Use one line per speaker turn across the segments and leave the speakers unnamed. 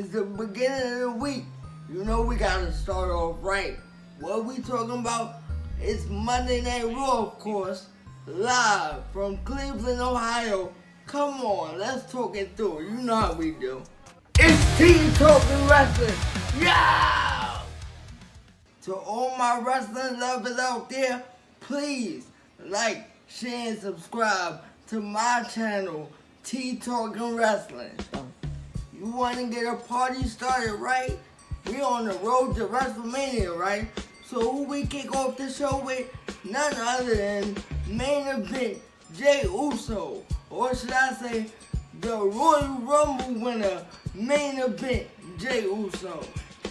It's the beginning of the week. You know we gotta start off right. What we talking about? It's Monday Night Raw, of course, live from Cleveland, Ohio. Come on, let's talk it through. You know how we do. It's Teen Talking Wrestling. Yeah! To all my wrestling lovers out there, please like, share, and subscribe to my channel, Teen Talking Wrestling. You want to get a party started, right? We on the road to WrestleMania, right? So who we kick off the show with? None other than main event Jey Uso, or should I say, the Royal Rumble winner, main event Jey Uso.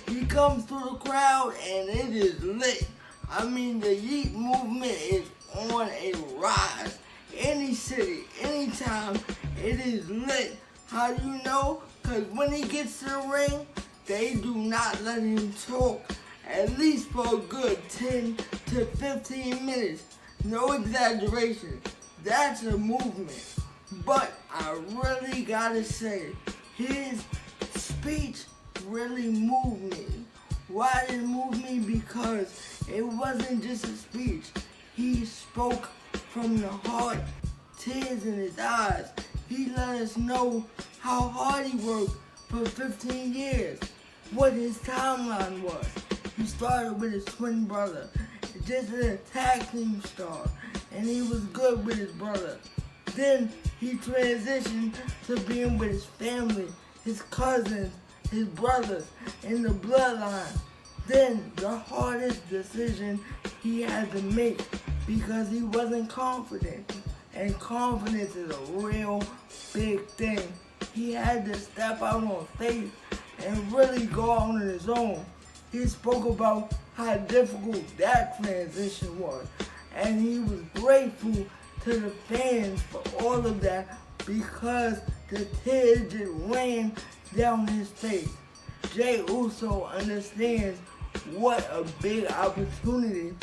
He comes through the crowd and it is lit. I mean, the Yeet movement is on a rise. Any city, anytime, it is lit. How do you know? Because when he gets to the ring, they do not let him talk. At least for a good 10 to 15 minutes. No exaggeration. That's a movement. But I really gotta say, his speech really moved me. Why did it move me? Because it wasn't just a speech. He spoke from the heart, tears in his eyes. He let us know how hard he worked for 15 years, what his timeline was. He started with his twin brother, just a tag team star, and he was good with his brother. Then he transitioned to being with his family, his cousins, his brothers, in the bloodline. Then the hardest decision he had to make because he wasn't confident. And confidence is a real big thing. He had to step out on faith and really go out on his own. He spoke about how difficult that transition was. And he was grateful to the fans for all of that because the tears just ran down his face. Jey Uso understands what a big opportunity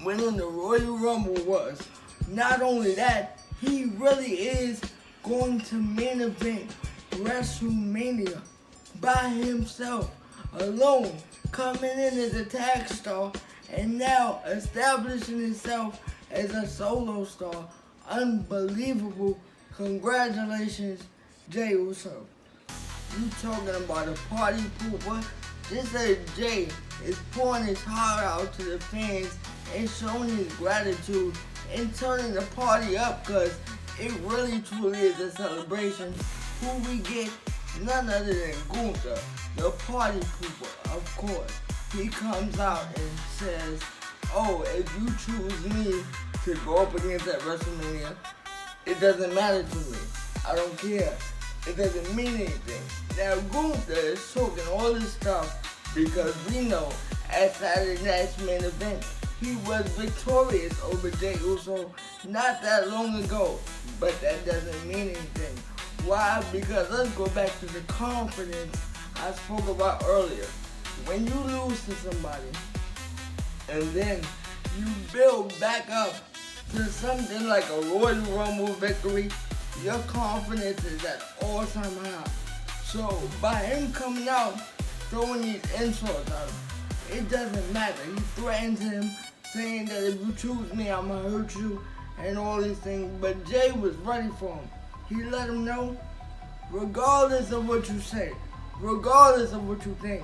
winning the Royal Rumble was. Not only that, he really is going to main event WrestleMania by himself, alone, coming in as a tag star and now establishing himself as a solo star. Unbelievable. Congratulations, Jey Uso. You talking about a party pooper? Just as Jey is pouring his heart out to the fans and showing his gratitude and turning the party up, because it really truly is a celebration. Who we get? None other than Gunther, the party pooper, of course. He comes out and says, oh, if you choose me to go up against that WrestleMania, it doesn't matter to me. I don't care. It doesn't mean anything. Now Gunther is talking all this stuff because we know at Saturday night's main event, he was victorious over Jey Uso not that long ago. But that doesn't mean anything. Why? Because let's go back to the confidence I spoke about earlier. When you lose to somebody and then you build back up to something like a Royal Rumble victory, your confidence is at all-time high. So by him coming out, throwing these insults at him, it doesn't matter. He threatens him, saying that if you choose me, I'm gonna hurt you, and all these things. But Jey was ready for him. He let him know, regardless of what you say, regardless of what you think,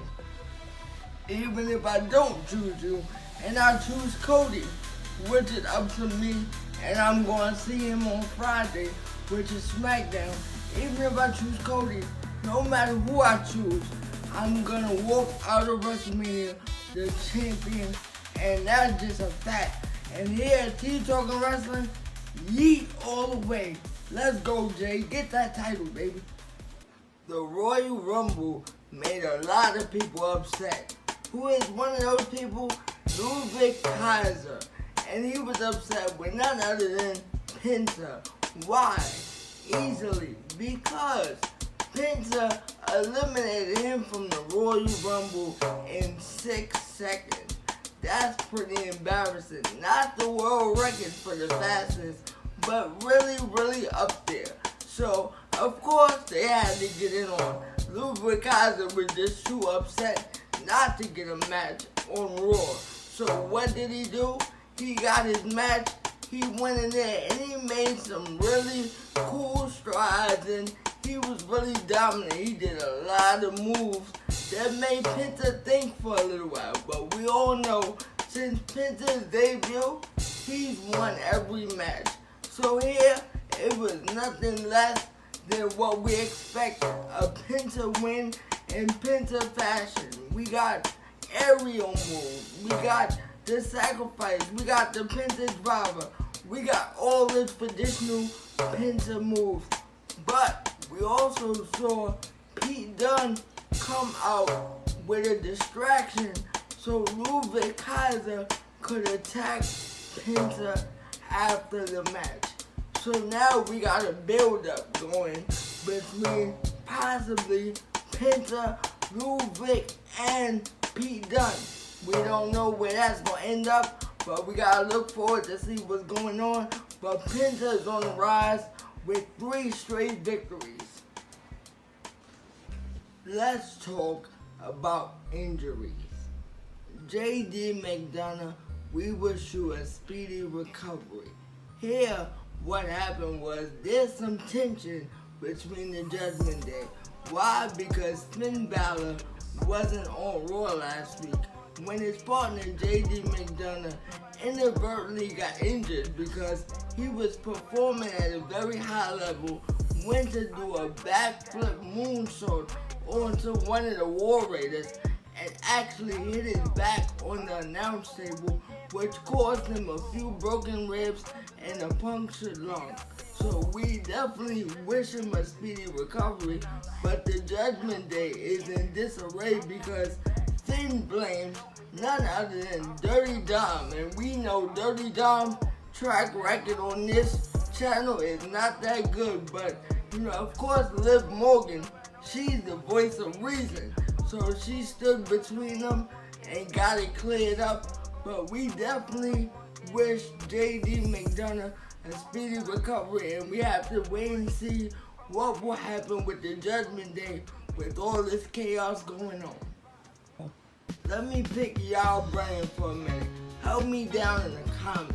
even if I don't choose you, and I choose Cody, which is up to me, and I'm going to see him on Friday, which is SmackDown. Even if I choose Cody, no matter who I choose, I'm going to walk out of WrestleMania the champion, and that's just a fact. And here at Teen Talking Wrestling, yeet all the way. Let's go, Jey. Get that title, baby. The Royal Rumble made a lot of people upset. Who is one of those people? Ludwig Kaiser. And he was upset with none other than Penta. Why? Easily. Because Penta eliminated him from the Royal Rumble in 6 seconds. That's pretty embarrassing. Not the world record for the fastest, but really, really up there. So, of course, they had to get in on Ludwig Kaiser was just too upset not to get a match on Raw. So what did he do? He got his match, he went in there and he made some really cool strides and he was really dominant. He did a lot of moves that made Penta think for a little while. But we all know since Penta's debut, he's won every match. So here, it was nothing less than what we expect, a Penta win in Penta fashion. We got aerial moves, we got the sacrifice, we got the Penta driver, we got all the traditional Penta moves. But we also saw Pete Dunne come out with a distraction so Ludwig Kaiser could attack Penta after the match. So now we got a build-up going between possibly Penta, Ludwig, and Pete Dunne. We don't know where that's going to end up, but we got to look forward to see what's going on. But Penta is on the rise with 3 straight victories. Let's talk about injuries. JD McDonagh, we wish you a speedy recovery. Here, what happened was there's some tension between the Judgment Day. Why? Because Finn Balor wasn't on Raw last week when his partner JD McDonagh inadvertently got injured because he was performing at a very high level, went to do a backflip moonsault onto one of the War Raiders and actually hit his back on the announce table, which caused him a few broken ribs and a punctured lung. So we definitely wish him a speedy recovery, but the Judgment Day is in disarray because Finn blames none other than Dirty Dom, and we know Dirty Dom's track record on this channel is not that good, but you know, of course, Liv Morgan, she's the voice of reason, so she stood between them and got it cleared up. But we definitely wish JD McDonagh a speedy recovery, and we have to wait and see what will happen with the Judgment Day with all this chaos going on. Let me pick y'all brain for a minute. Help me down in the comments.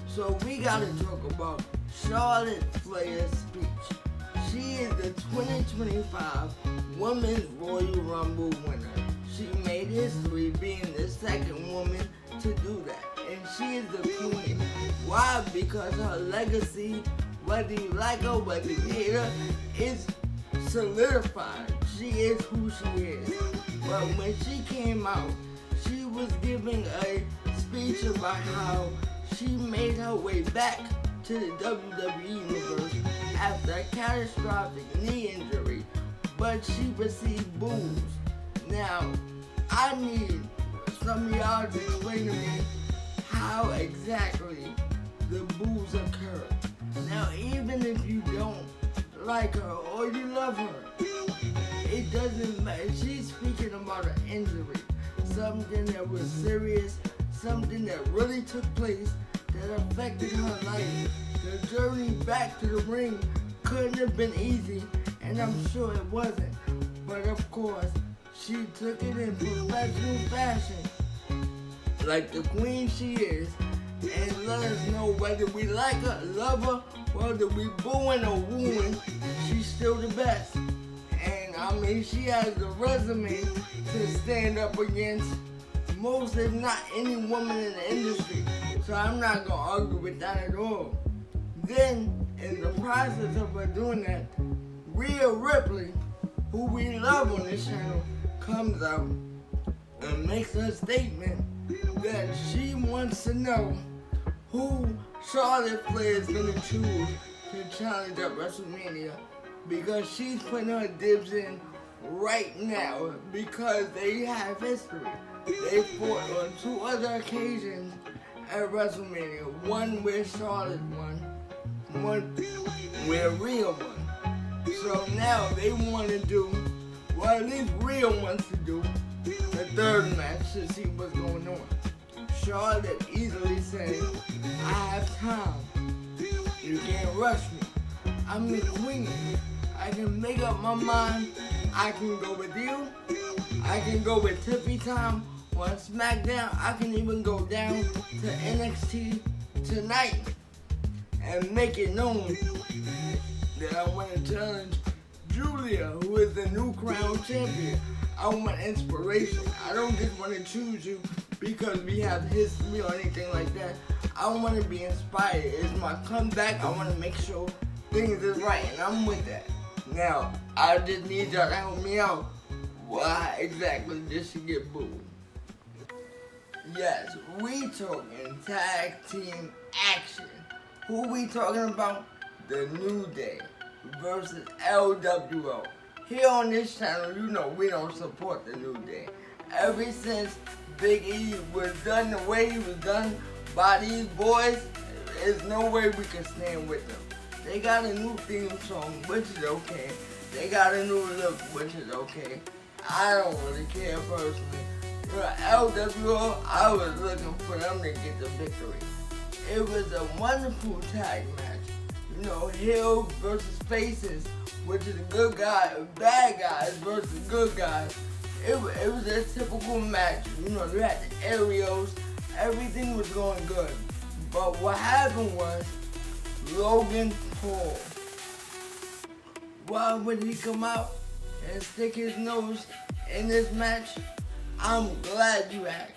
So we gotta talk about Charlotte Flair's speech. She is the 2025 Women's Royal Rumble winner. She made history being the second woman to do that. And she is the queen. Why? Because her legacy, whether you like her, whether you hate her, is solidified. She is who she is. But when she came out, she was giving a speech about how she made her way back to the WWE Universe after a catastrophic knee injury, but she received boos. Now, I need some of y'all to explain to me how exactly the boos occur. Now, even if you don't like her or you love her, it doesn't matter. She's speaking about an injury, something that was serious, something that really took place that affected her life. The journey back to the ring couldn't have been easy, and I'm sure it wasn't. But of course, she took it in professional fashion, like the queen she is, and let us know whether we like her, love her, whether we booing or wooing, she's still the best. And I mean, she has the resume to stand up against most, if not any woman in the industry. So I'm not gonna argue with that at all. Then, in the process of her doing that, Rhea Ripley, who we love on this channel, comes out and makes a statement that she wants to know who Charlotte Flair is gonna choose to challenge at WrestleMania, because she's putting her dibs in right now because they have history. They fought on 2 other occasions at WrestleMania, one where Charlotte won, one where Rhea won. So now they want to do, well, at least Rhea wants to do the 3rd match to see what's going on. Charlotte easily said, I have time. You can't rush me. I'm the queen. I can make up my mind I can go with you. I can go with Tiffy Time on SmackDown. I can even go down to NXT tonight and make it known that I want to challenge Julia, who is the new crown champion. I want inspiration. I don't just want to choose you because we have history or anything like that. I want to be inspired. It's my comeback. I want to make sure things is right, and I'm with that. Now, I just need y'all to help me out. Why exactly did she get booed? Yes, we talking tag team action. Who we talking about? The New Day versus LWO. Here on this channel, you know we don't support the New Day. Ever since Big E was done the way he was done by these boys, there's no way we can stand with them. They got a new theme song, which is okay. They got a new look, which is okay. I don't really care personally. You know, LWO, I was looking for them to get the victory. It was a wonderful tag match. You know, heels versus faces, which is good guys, bad guys versus good guys. It was a typical match. You know, you had the aerials, everything was going good. But what happened was, Logan Paul, why would he come out and stick his nose in this match? I'm glad you asked.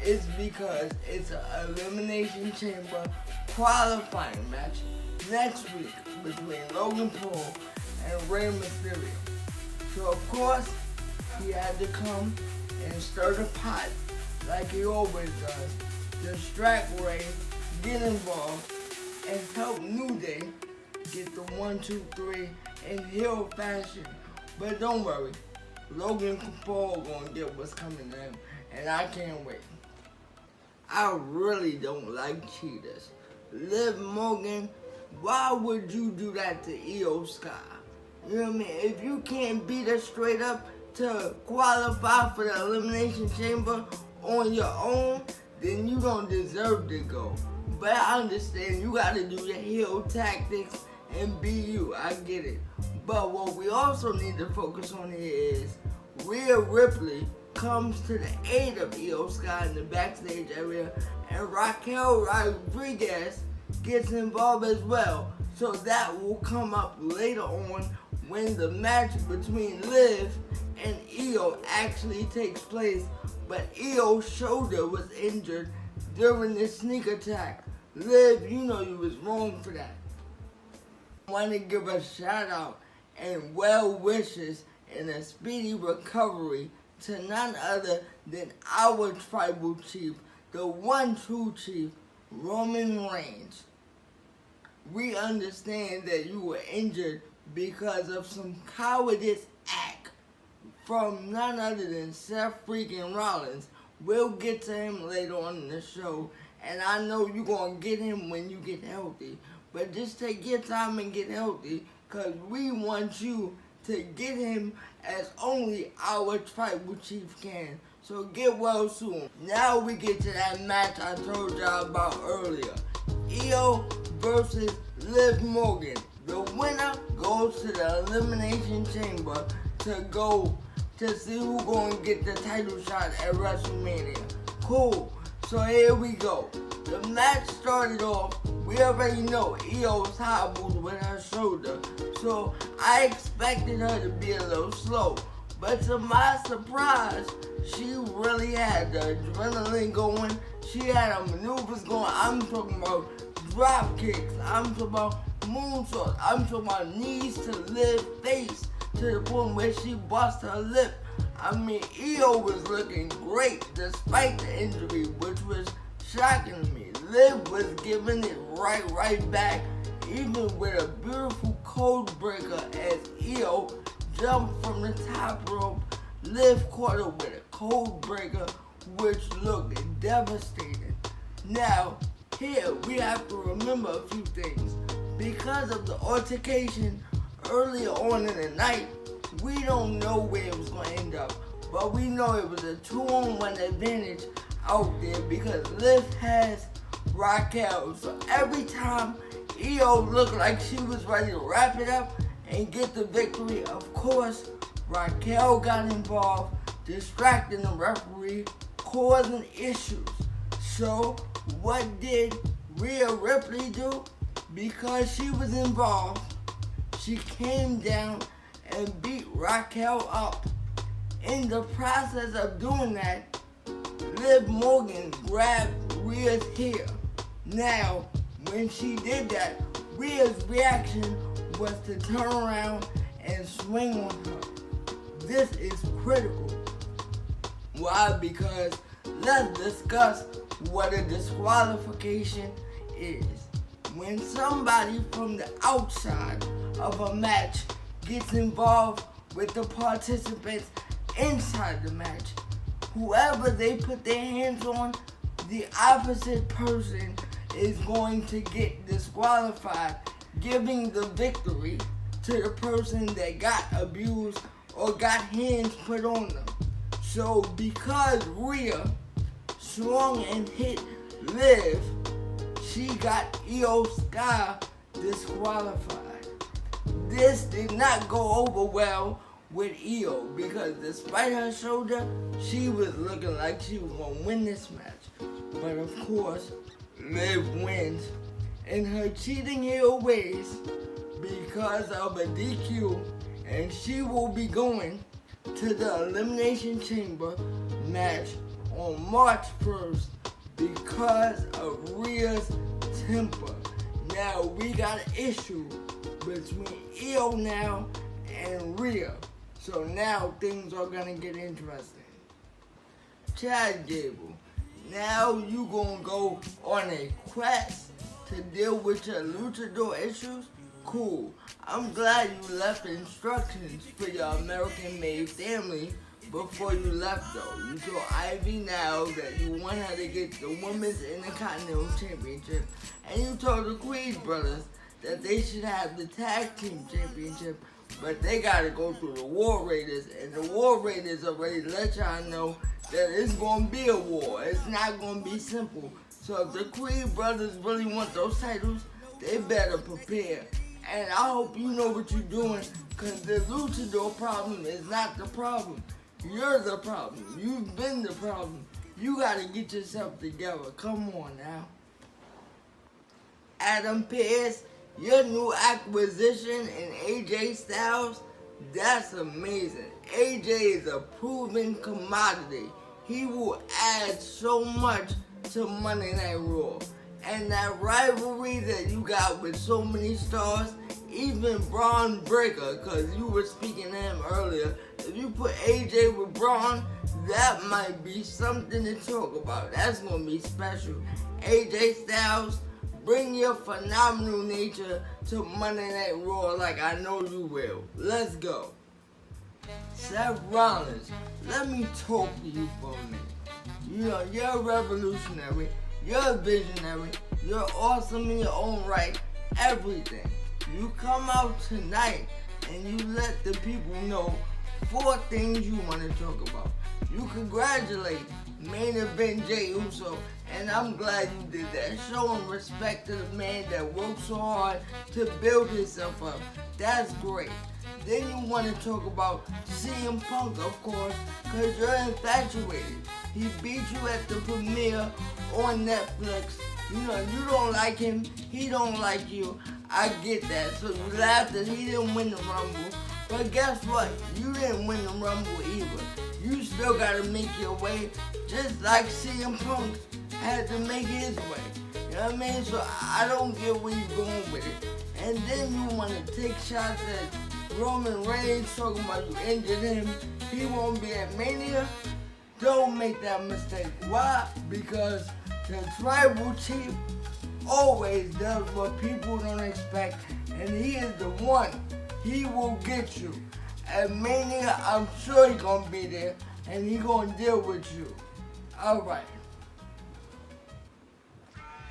It's because it's an Elimination Chamber qualifying match next week between Logan Paul and Rey Mysterio. So of course, he had to come and stir the pot like he always does, distract Rey, get involved, and help New Day get the 1, 2, 3 in heel fashion. But don't worry, Logan Paul gonna get what's coming to him, and I can't wait. I really don't like cheaters. Liv Morgan, why would you do that to Io Sky? You know what I mean? If you can't beat her straight up to qualify for the Elimination Chamber on your own, then you don't deserve to go. But I understand you gotta do the heel tactics and be you. I get it. But what we also need to focus on here is Rhea Ripley comes to the aid of Io Sky in the backstage area, and Raquel Rodriguez gets involved as well. So that will come up later on when the match between Liv and Io actually takes place. But Io's shoulder was injured during the sneak attack. Liv, you know you was wrong for that. I want to give a shout out and well wishes and a speedy recovery to none other than our tribal chief, the one true chief, Roman Reigns. We understand that you were injured because of some cowardice act from none other than Seth freaking Rollins. We'll get to him later on in the show, and I know you're going to get him when you get healthy. But just take your time and get healthy, because we want you to get him as only our tribal chief can. So get well soon. Now we get to that match I told y'all about earlier. Io versus Liv Morgan. The winner goes to the Elimination Chamber to go to see who's going to get the title shot at WrestleMania. Cool. So here we go. The match started off, we already know Io's hobbled with her shoulder, so I expected her to be a little slow. But to my surprise, she really had the adrenaline going. She had her maneuvers going. I'm talking about drop kicks. I'm talking about moonsaults. I'm talking about knees to Liv face to the point where she bust her lip. I mean, Io was looking great despite the injury, which was shocking to me. Liv was giving it right back, even with a beautiful code breaker as Io jumped from the top rope. Liv caught her with a code breaker, which looked devastating. Now, here we have to remember a few things. Because of the altercation earlier on in the night, we don't know where it was going to end up. But we know it was a 2-on-1 advantage out there because Liv has Raquel. So every time Io looked like she was ready to wrap it up and get the victory, of course, Raquel got involved, distracting the referee, causing issues. So what did Rhea Ripley do? Because she was involved, she came down and beat Raquel up. In the process of doing that, Liv Morgan grabbed Rhea's hair. Now, when she did that, Rhea's reaction was to turn around and swing on her. This is critical. Why? Because let's discuss what a disqualification is. When somebody from the outside of a match gets involved with the participants inside the match, whoever they put their hands on, the opposite person is going to get disqualified, giving the victory to the person that got abused or got hands put on them. So because Rhea swung and hit Liv, she got Io Sky disqualified. This did not go over well with Io because despite her shoulder, she was looking like she was going to win this match. But of course, Liv wins in her cheating heel ways because of a DQ, and she will be going to the Elimination Chamber match on March 1st because of Rhea's temper. Now we got an issue between Io now and Rhea. So now things are gonna get interesting. Chad Gable, now you gonna go on a quest to deal with your luchador issues? Cool. I'm glad you left instructions for your American-made family before you left though. You told Ivy now that you want her to get the Women's Intercontinental Championship, and you told the Creed brothers that they should have the Tag Team Championship, but they gotta go through the War Raiders, and the War Raiders already let y'all know that it's gonna be a war. It's not gonna be simple. So if the Creed brothers really want those titles, they better prepare. And I hope you know what you're doing, because the luchador problem is not the problem. You're the problem. You've been the problem. You gotta get yourself together. Come on now. Adam Pearce, your new acquisition in AJ Styles, that's amazing. AJ is a proven commodity. He will add so much to Monday Night Raw. And that rivalry that you got with so many stars, even Braun Breaker, because you were speaking to him earlier, if you put AJ with Braun, that might be something to talk about. That's going to be special. AJ Styles, bring your phenomenal nature to Monday Night Raw like I know you will. Let's go. Seth Rollins, let me talk to you for a minute. You know, you're a revolutionary, you're a visionary, you're awesome in your own right, everything. You come out tonight and you let the people know 4 things you want to talk about. You congratulate main event Jey Uso, and I'm glad you did that. Showing respect to the man that worked so hard to build himself up. That's great. Then you want to talk about CM Punk, of course, because you're infatuated. He beat you at the premiere on Netflix. You know, you don't like him, he don't like you. I get that. So you laughed that he didn't win the Rumble. But guess what? You didn't win the Rumble either. You still gotta make your way, just like CM Punk had to make his way. You know what I mean? So I don't get where you're going with it. And then you wanna take shots at Roman Reigns, talking about you injured him. He won't be at Mania. Don't make that mistake. Why? Because the tribal chief always does what people don't expect, and he is the one. He will get you. At Mania, I'm sure he's gonna be there, and he's gonna deal with you. Alright.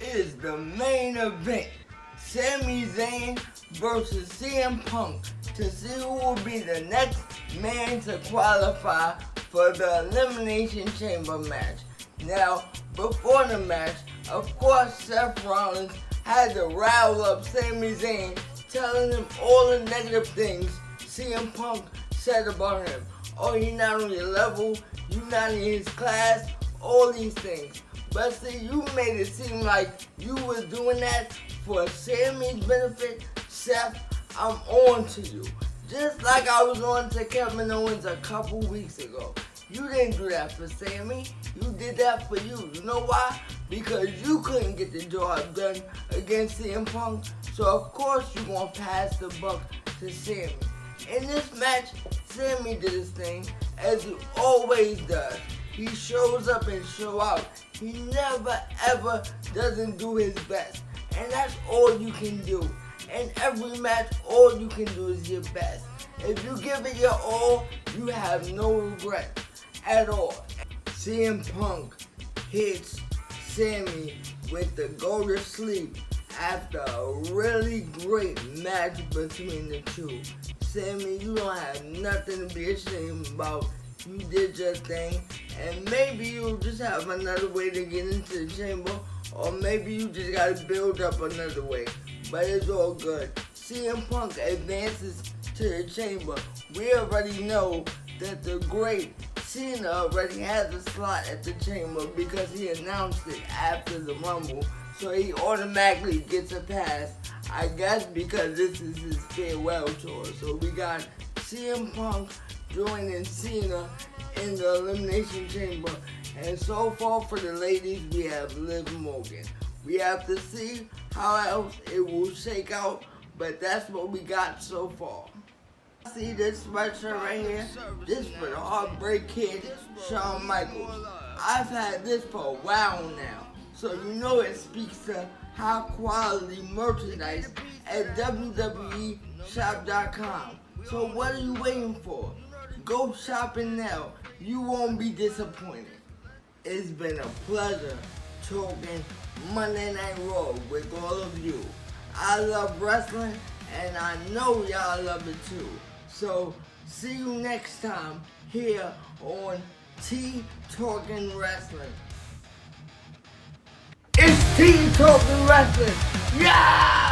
Is the main event. Sami Zayn versus CM Punk to see who will be the next man to qualify for the Elimination Chamber match. Now, before the match, of course, Seth Rollins had to rile up Sami Zayn, telling him all the negative things CM Punk said about him. Oh, he's not on your level, you not in his class, all these things. But see, you made it seem like you was doing that for Sammy's benefit. Seth, I'm on to you. Just like I was on to Kevin Owens a couple weeks ago. You didn't do that for Sammy. You did that for you. You know why? Because you couldn't get the job done against CM Punk. So of course you're going to pass the buck to Sammy. In this match, Sammy did his thing as he always does. He shows up and show out. He never ever doesn't do his best. And that's all you can do. In every match, all you can do is your best. If you give it your all, you have no regret at all. CM Punk hits Sammy with the go to sleep after a really great match between the two. Sammy, you don't have nothing to be ashamed about. You did your thing, and maybe you'll just have another way to get into the chamber, or maybe you just gotta build up another way. But it's all good. CM Punk advances to the chamber. We already know that the great Cena already has a slot at the chamber because he announced it after the Rumble. So he automatically gets a pass, I guess because this is his farewell tour. So we got CM Punk joining Cena in the Elimination Chamber. And so far for the ladies, we have Liv Morgan. We have to see how else it will shake out, but that's what we got so far. See this sweatshirt right here? This for the Heartbreak Kid, Shawn Michaels. I've had this for a while now, so you know it speaks to high quality merchandise at WWEshop.com. So what are you waiting for? Go shopping now. You won't be disappointed. It's been a pleasure talking Monday Night Raw with all of you. I love wrestling, and I know y'all love it too. So, see you next time here on T Talking Wrestling. It's T Talking Wrestling! Yeah!